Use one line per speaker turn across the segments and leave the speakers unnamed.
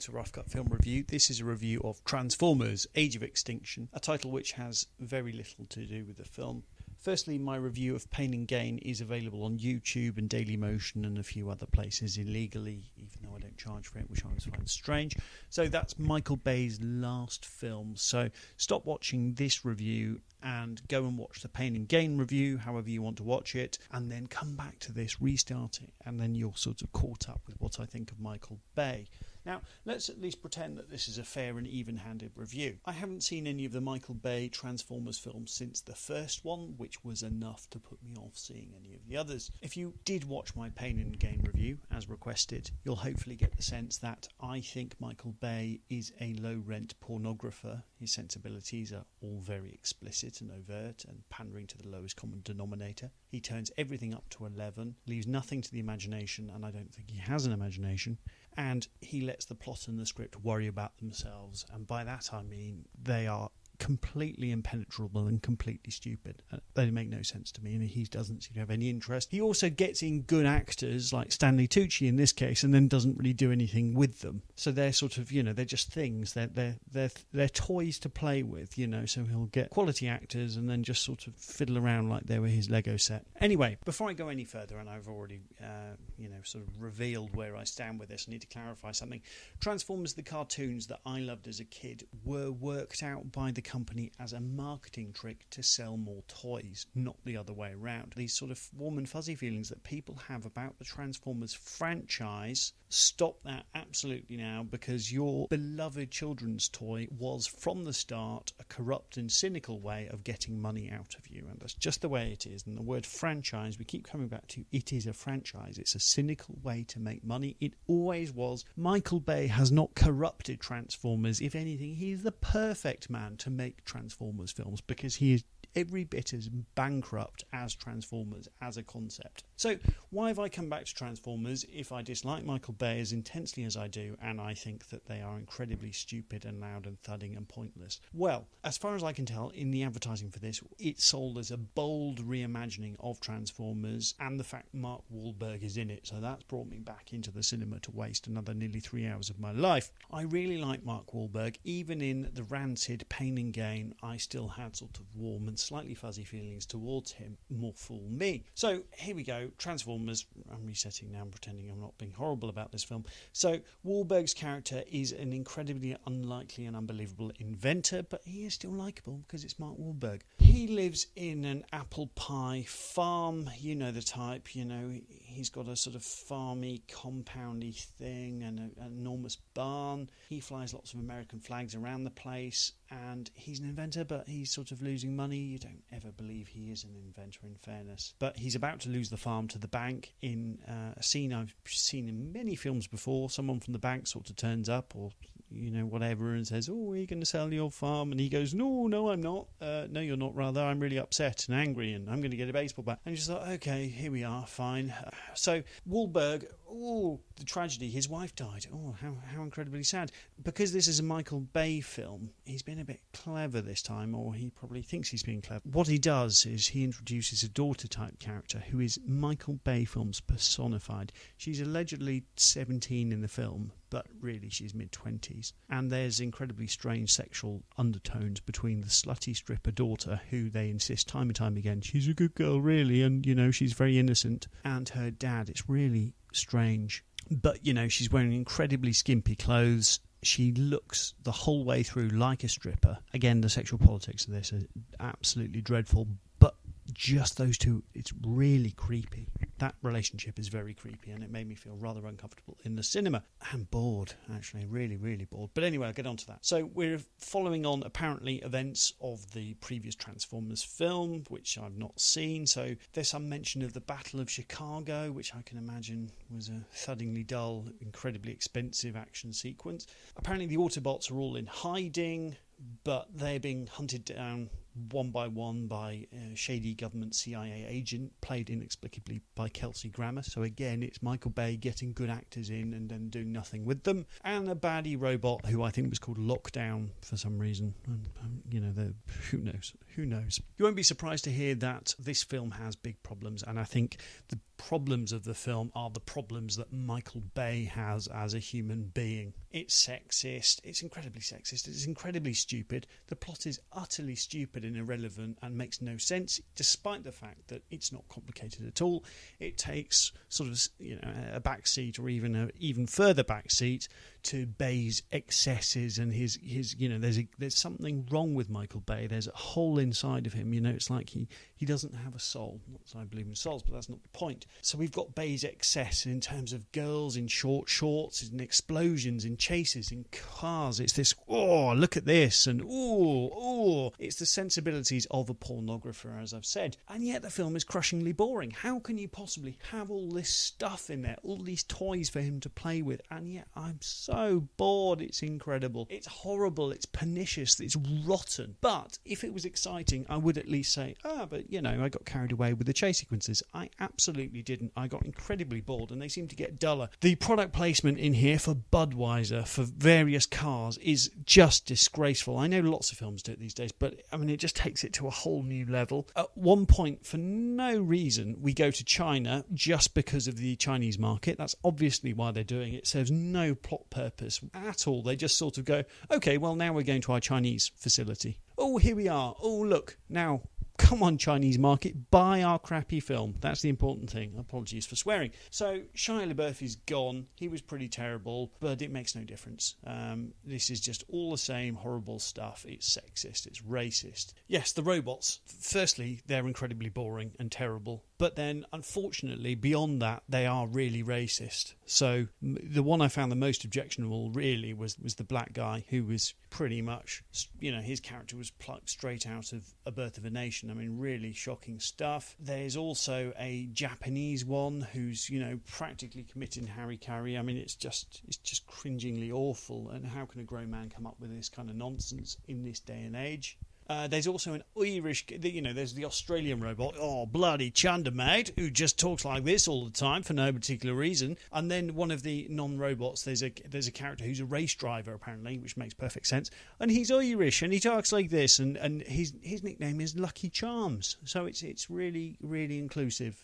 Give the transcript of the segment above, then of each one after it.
to Rough Cut Film Review. This is a review of Transformers: Age of Extinction, a title which has very little to do with the film. Firstly, my review of Pain and Gain is available on YouTube and Dailymotion and a few other places illegally, even though I don't charge for it, which I always find strange. So that's Michael Bay's last film. So stop watching this review and go and watch the Pain and Gain review, however you want to watch it, and then come back to this, restart it, and then you're sort of caught up with what I think of Michael Bay. Now, let's at least pretend that this is a fair and even-handed review. I haven't seen any of the Michael Bay Transformers films since the first one, which was enough to put me off seeing any of the others. If you did watch my Pain and Gain review, as requested, you'll hopefully get the sense that I think Michael Bay is a low-rent pornographer. His sensibilities are all very explicit and overt and pandering to the lowest common denominator. He turns everything up to 11, leaves nothing to the imagination, and I don't think he has an imagination, and he lets the plot and the script worry about themselves, and by that I mean they are completely impenetrable and completely stupid. They make no sense to me, and he doesn't seem to have any interest. He also gets in good actors like Stanley Tucci in this case, and then doesn't really do anything with them. So they're sort of, they're just things. They're toys to play with, So he'll get quality actors and then just sort of fiddle around like they were his Lego set. Anyway, before I go any further, and I've already, sort of revealed where I stand with this, I need to clarify something. Transformers, the cartoons that I loved as a kid, were worked out by the company as a marketing trick to sell more toys, not the other way around. These sort of warm and fuzzy feelings that people have about the Transformers franchise, stop that absolutely now, because your beloved children's toy was from the start a corrupt and cynical way of getting money out of you, and that's just the way it is. And the word franchise, we keep coming back to, it is a franchise. It's a cynical way to make money. It always was. Michael Bay has not corrupted Transformers. If anything, he is the perfect man to make Transformers films, because he is every bit as bankrupt as Transformers as a concept. So why have I come back to Transformers if I dislike Michael Bay as intensely as I do, and I think that they are incredibly stupid and loud and thudding and pointless? Well, as far as I can tell, in the advertising for this, it's sold as a bold reimagining of Transformers, and the fact Mark Wahlberg is in it, so that's brought me back into the cinema to waste another nearly 3 hours of my life. I really like Mark Wahlberg. Even in the rancid Pain and Gain, I still had sort of warm and slightly fuzzy feelings towards him. More fool me. So here we go, Transformers. I'm resetting now and pretending I'm not being horrible about this film. So Wahlberg's character is an incredibly unlikely and unbelievable inventor, but he is still likeable because it's Mark Wahlberg. He lives in an apple pie farm, you know the type, he's got a sort of farmy, compoundy thing and an enormous barn. He flies lots of American flags around the place, and he's an inventor, but he's sort of losing money. You don't ever believe he is an inventor, in fairness. But he's about to lose the farm to the bank in a scene I've seen in many films before. Someone from the bank sort of turns up, or whatever, and says, "Oh, are you going to sell your farm?" And he goes, No, I'm not. No, you're not, rather. I'm really upset and angry, and I'm going to get a baseball bat. And you just thought, okay, here we are, fine. So Wahlberg, the tragedy, his wife died. How incredibly sad. Because this is a Michael Bay film, he's been a bit clever this time, or he probably thinks he's being clever. What he does is he introduces a daughter-type character who is Michael Bay films personified. She's allegedly 17 in the film, but really she's mid-20s. And there's incredibly strange sexual undertones between the slutty stripper daughter, who they insist time and time again, she's a good girl, really, and, she's very innocent, and her dad. It's really strange. But, she's wearing incredibly skimpy clothes. She looks the whole way through like a stripper. Again, the sexual politics of this are absolutely dreadful, but just those two, it's really creepy. That relationship is very creepy, and it made me feel rather uncomfortable in the cinema. I'm bored, actually, really, really bored. But anyway, I'll get on to that. So we're following on, apparently, events of the previous Transformers film, which I've not seen. So there's some mention of the Battle of Chicago, which I can imagine was a thuddingly dull, incredibly expensive action sequence. Apparently the Autobots are all in hiding, but they're being hunted down one by one by a shady government CIA agent, played inexplicably by Kelsey Grammer. So again, it's Michael Bay getting good actors in and then doing nothing with them. And a baddie robot who I think was called Lockdown for some reason. And, who knows? You won't be surprised to hear that this film has big problems, and I think the problems of the film are the problems that Michael Bay has as a human being. It's sexist, it's incredibly sexist, it's incredibly stupid. The plot is utterly stupid and irrelevant and makes no sense, despite the fact that it's not complicated at all. It takes sort of, a backseat, or even an even further backseat, to Bay's excesses and his there's something wrong with Michael Bay. There's a hole inside of him. It's like he doesn't have a soul. Not that I believe in souls, but that's not the point. So we've got Bay's excess in terms of girls in short shorts, in explosions, in chases, in cars. It's this, oh, look at this, and oh, it's the sensibilities of a pornographer, as I've said. And yet the film is crushingly boring. How can you possibly have all this stuff in there, all these toys for him to play with, and yet I'm so bored? It's incredible. It's horrible. It's pernicious. It's rotten. But if it was exciting, I would at least say, but I got carried away with the chase sequences. I absolutely didn't. I got incredibly bored, and they seem to get duller. The product placement in here for Budweiser, for various cars, is just disgraceful. I know lots of films do it these days, but it just takes it to a whole new level. At one point, for no reason, we go to China just because of the Chinese market. That's obviously why they're doing it. It serves no plot purpose at all. They just sort of go, okay, well, now we're going to our Chinese facility. Oh, here we are. Oh, look, now, come on, Chinese market, buy our crappy film. That's the important thing. Apologies for swearing. So Shia LaBeouf is gone. He was pretty terrible, but it makes no difference. This is just all the same horrible stuff. It's sexist. It's racist. Yes, the robots. Firstly, they're incredibly boring and terrible. But then, unfortunately, beyond that, they are really racist. So the one I found the most objectionable, really, was the black guy, who was pretty much, his character was plucked straight out of A Birth of a Nation. Really shocking stuff. There's also a Japanese one who's, practically committing harikari. It's just cringingly awful. And how can a grown man come up with this kind of nonsense in this day and age? There's also an Irish, there's the Australian robot, bloody chunder mate, who just talks like this all the time for no particular reason. And then one of the non-robots, there's a character who's a race driver, apparently, which makes perfect sense. And he's Irish, and he talks like this, and his nickname is Lucky Charms. So it's really, really inclusive.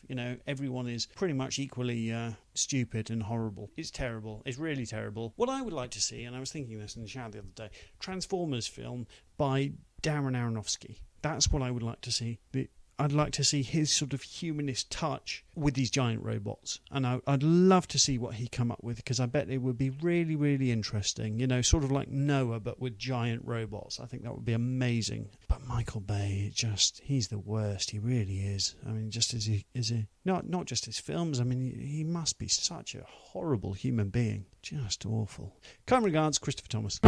Everyone is pretty much equally stupid and horrible. It's terrible. It's really terrible. What I would like to see, and I was thinking this in the shower the other day, Transformers film by Darren Aronofsky. That's what I would like to see. I'd like to see his sort of humanist touch with these giant robots. And I'd love to see what he come up with, because I bet it would be really, really interesting. Sort of like Noah, but with giant robots. I think that would be amazing. But Michael Bay, he's the worst. He really is. Just as he not just his films. He must be such a horrible human being. Just awful. Kind regards, Christopher Thomas.